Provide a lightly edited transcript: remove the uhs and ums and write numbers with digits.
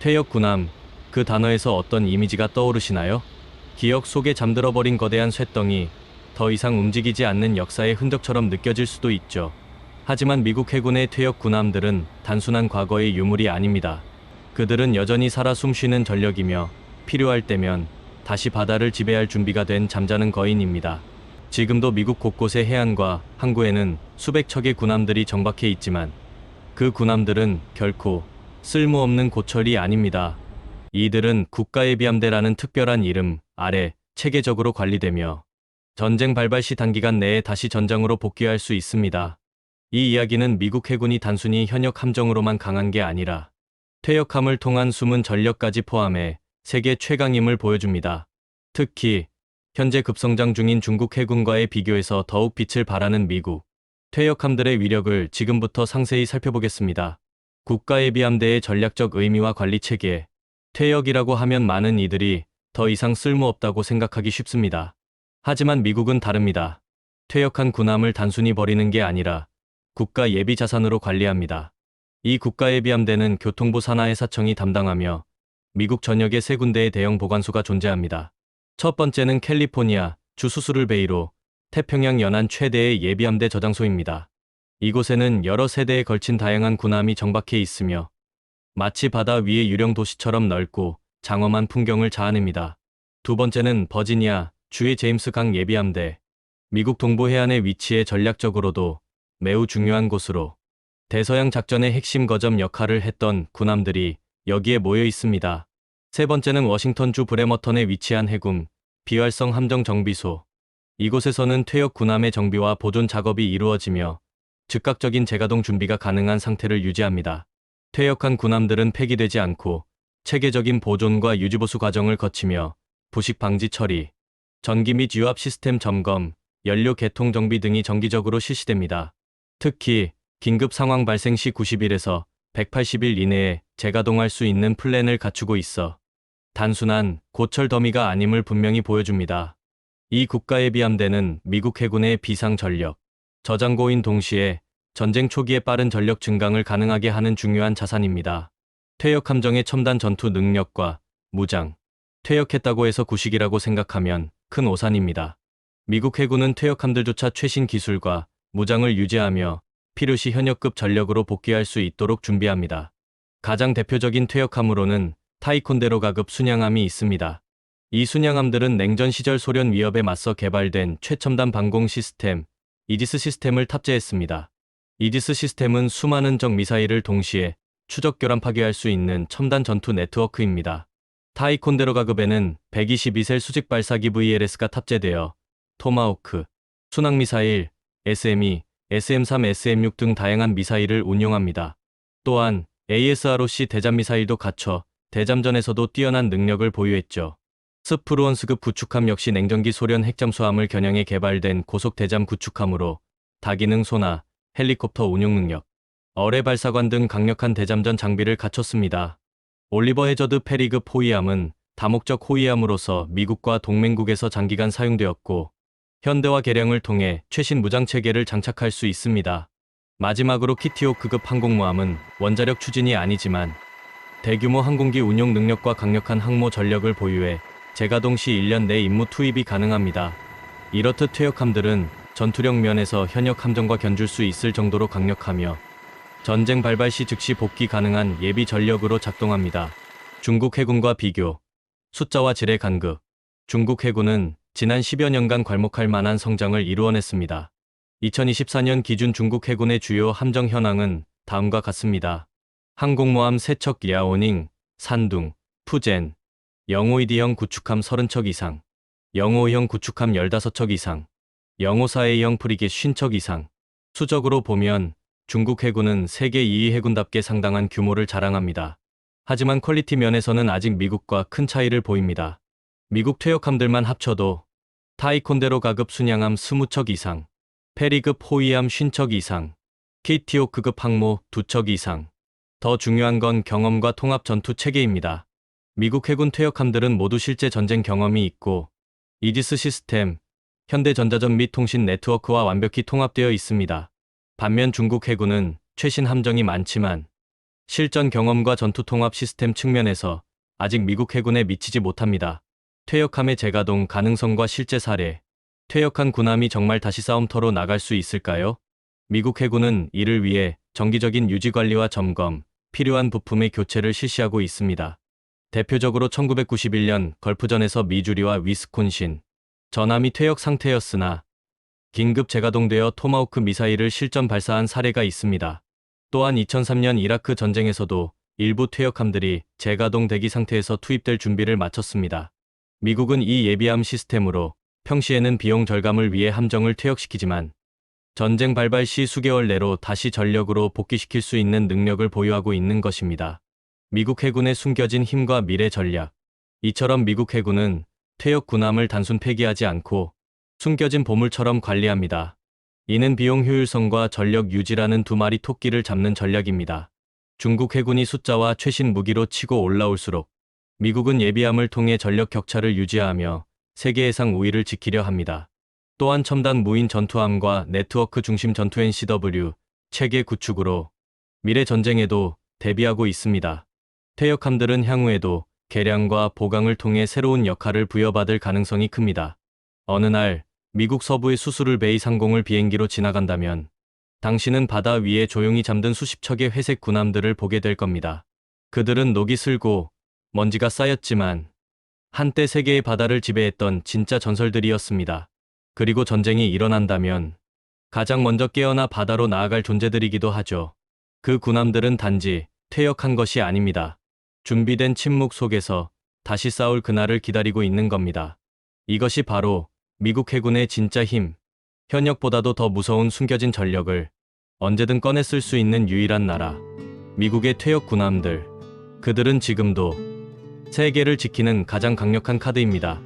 퇴역 군함, 그 단어에서 어떤 이미지가 떠오르시나요? 기억 속에 잠들어버린 거대한 쇳덩이, 더 이상 움직이지 않는 역사의 흔적처럼 느껴질 수도 있죠. 하지만 미국 해군의 퇴역 군함들은 단순한 과거의 유물이 아닙니다. 그들은 여전히 살아 숨쉬는 전력이며 필요할 때면 다시 바다를 지배할 준비가 된 잠자는 거인입니다. 지금도 미국 곳곳의 해안과 항구에는 수백 척의 군함들이 정박해 있지만 그 군함들은 결코 쓸모없는 고철이 아닙니다. 이들은 국가예비함대라는 특별한 이름 아래 체계적으로 관리되며 전쟁 발발 시 단기간 내에 다시 전장으로 복귀할 수 있습니다. 이 이야기는 미국 해군이 단순히 현역 함정으로만 강한 게 아니라 퇴역함을 통한 숨은 전력까지 포함해 세계 최강임을 보여줍니다. 특히 현재 급성장 중인 중국 해군과의 비교해서 더욱 빛을 발하는 미국 퇴역함들의 위력을 지금부터 상세히 살펴보겠습니다. 국가예비함대의 전략적 의미와 관리 체계. 퇴역이라고 하면 많은 이들이 더 이상 쓸모없다고 생각하기 쉽습니다. 하지만 미국은 다릅니다. 퇴역한 군함을 단순히 버리는 게 아니라 국가 예비 자산으로 관리합니다. 이 국가예비함대는 교통부 산하해사청이 담당하며 미국 전역에 세 군데의 대형 보관소가 존재합니다. 첫 번째는 캘리포니아 주 수수를베이로 태평양 연안 최대의 예비함대 저장소입니다. 이곳에는 여러 세대에 걸친 다양한 군함이 정박해 있으며 마치 바다 위의 유령 도시처럼 넓고 장엄한 풍경을 자아냅니다. 두 번째는 버지니아 주의 제임스 강 예비함대. 미국 동부 해안에 위치해 전략적으로도 매우 중요한 곳으로 대서양 작전의 핵심 거점 역할을 했던 군함들이 여기에 모여 있습니다. 세 번째는 워싱턴주 브레머턴에 위치한 해군 비활성 함정 정비소. 이곳에서는 퇴역 군함의 정비와 보존 작업이 이루어지며 즉각적인 재가동 준비가 가능한 상태를 유지합니다. 퇴역한 군함들은 폐기되지 않고 체계적인 보존과 유지보수 과정을 거치며 부식 방지 처리, 전기 및 유압 시스템 점검, 연료 개통 정비 등이 정기적으로 실시됩니다. 특히 긴급 상황 발생 시 90일에서 180일 이내에 재가동할 수 있는 플랜을 갖추고 있어 단순한 고철 더미가 아님을 분명히 보여줍니다. 이 국가예비함대는 미국 해군의 비상 전력, 저장고인 동시에 전쟁 초기에 빠른 전력 증강을 가능하게 하는 중요한 자산입니다. 퇴역 함정의 첨단 전투 능력과 무장, 퇴역했다고 해서 구식이라고 생각하면 큰 오산입니다. 미국 해군은 퇴역함들조차 최신 기술과 무장을 유지하며 필요시 현역급 전력으로 복귀할 수 있도록 준비합니다. 가장 대표적인 퇴역함으로는 타이콘데로가급 순양함이 있습니다. 이 순양함들은 냉전 시절 소련 위협에 맞서 개발된 최첨단 방공 시스템, 이지스 시스템을 탑재했습니다. 이지스 시스템은 수많은 적 미사일을 동시에 추적 교란 파괴할 수 있는 첨단 전투 네트워크입니다. 타이콘데로가급에는 122셀 수직 발사기 VLS가 탑재되어 토마호크, 순항미사일, SME, SM-3, SM-6 등 다양한 미사일을 운용합니다. 또한 ASROC 대잠미사일도 갖춰 대잠전에서도 뛰어난 능력을 보유했죠. 스프루언스급 구축함 역시 냉전기 소련 핵잠수함을 겨냥해 개발된 고속 대잠 구축함으로 다기능 소나, 헬리콥터 운용 능력, 어뢰 발사관 등 강력한 대잠전 장비를 갖췄습니다. 올리버 해저드 페리급 호위함은 다목적 호위함으로서 미국과 동맹국에서 장기간 사용되었고 현대화 개량을 통해 최신 무장체계를 장착할 수 있습니다. 마지막으로 키티호크급 항공모함은 원자력 추진이 아니지만 대규모 항공기 운용 능력과 강력한 항모 전력을 보유해 재가동 시 1년 내 임무 투입이 가능합니다. 이렇듯 퇴역함들은 전투력 면에서 현역 함정과 견줄 수 있을 정도로 강력하며 전쟁 발발 시 즉시 복귀 가능한 예비 전력으로 작동합니다. 중국 해군과 비교. 숫자와 질의 간극. 중국 해군은 지난 10여 년간 괄목할 만한 성장을 이루어냈습니다. 2024년 기준 중국 해군의 주요 함정 현황은 다음과 같습니다. 항공모함 3척 야오닝, 산둥, 푸젠, 영호이디형 구축함 30척 이상, 영호형 구축함 15척 이상, 영호사A형 프리게트 50척 이상. 수적으로 보면 중국 해군은 세계 2위 해군답게 상당한 규모를 자랑합니다. 하지만 퀄리티 면에서는 아직 미국과 큰 차이를 보입니다. 미국 퇴역함들만 합쳐도 타이콘데로가급 순양함 20척 이상, 페리급 호위함 50척 이상, 키티호크급 항모 2척 이상. 더 중요한 건 경험과 통합 전투 체계입니다. 미국 해군 퇴역함들은 모두 실제 전쟁 경험이 있고 이지스 시스템, 현대전자전 및 통신 네트워크와 완벽히 통합되어 있습니다. 반면 중국 해군은 최신 함정이 많지만 실전 경험과 전투 통합 시스템 측면에서 아직 미국 해군에 미치지 못합니다. 퇴역함의 재가동 가능성과 실제 사례. 퇴역한 군함이 정말 다시 싸움터로 나갈 수 있을까요? 미국 해군은 이를 위해 정기적인 유지 관리와 점검, 필요한 부품의 교체를 실시하고 있습니다. 대표적으로 1991년 걸프전에서 미주리와 위스콘신 전함이 퇴역 상태였으나 긴급 재가동되어 토마호크 미사일을 실전 발사한 사례가 있습니다. 또한 2003년 이라크 전쟁에서도 일부 퇴역함들이 재가동 대기 상태에서 투입될 준비를 마쳤습니다. 미국은 이 예비함 시스템으로 평시에는 비용 절감을 위해 함정을 퇴역시키지만 전쟁 발발 시 수개월 내로 다시 전력으로 복귀시킬 수 있는 능력을 보유하고 있는 것입니다. 미국 해군의 숨겨진 힘과 미래 전략. 이처럼 미국 해군은 퇴역 군함을 단순 폐기하지 않고 숨겨진 보물처럼 관리합니다. 이는 비용 효율성과 전력 유지라는 두 마리 토끼를 잡는 전략입니다. 중국 해군이 숫자와 최신 무기로 치고 올라올수록 미국은 예비함을 통해 전력 격차를 유지하며 세계 해상 우위를 지키려 합니다. 또한 첨단 무인 전투함과 네트워크 중심 전투 NCW 체계 구축으로 미래 전쟁에도 대비하고 있습니다. 퇴역함들은 향후에도 개량과 보강을 통해 새로운 역할을 부여받을 가능성이 큽니다. 어느 날 미국 서부의 수수를 베이 상공을 비행기로 지나간다면 당신은 바다 위에 조용히 잠든 수십 척의 회색 군함들을 보게 될 겁니다. 그들은 녹이 슬고 먼지가 쌓였지만 한때 세계의 바다를 지배했던 진짜 전설들이었습니다. 그리고 전쟁이 일어난다면 가장 먼저 깨어나 바다로 나아갈 존재들이기도 하죠. 그 군함들은 단지 퇴역한 것이 아닙니다. 준비된 침묵 속에서 다시 싸울 그날을 기다리고 있는 겁니다. 이것이 바로 미국 해군의 진짜 힘, 현역보다도 더 무서운 숨겨진 전력을 언제든 꺼내 쓸 수 있는 유일한 나라. 미국의 퇴역 군함들. 그들은 지금도 세계를 지키는 가장 강력한 카드입니다.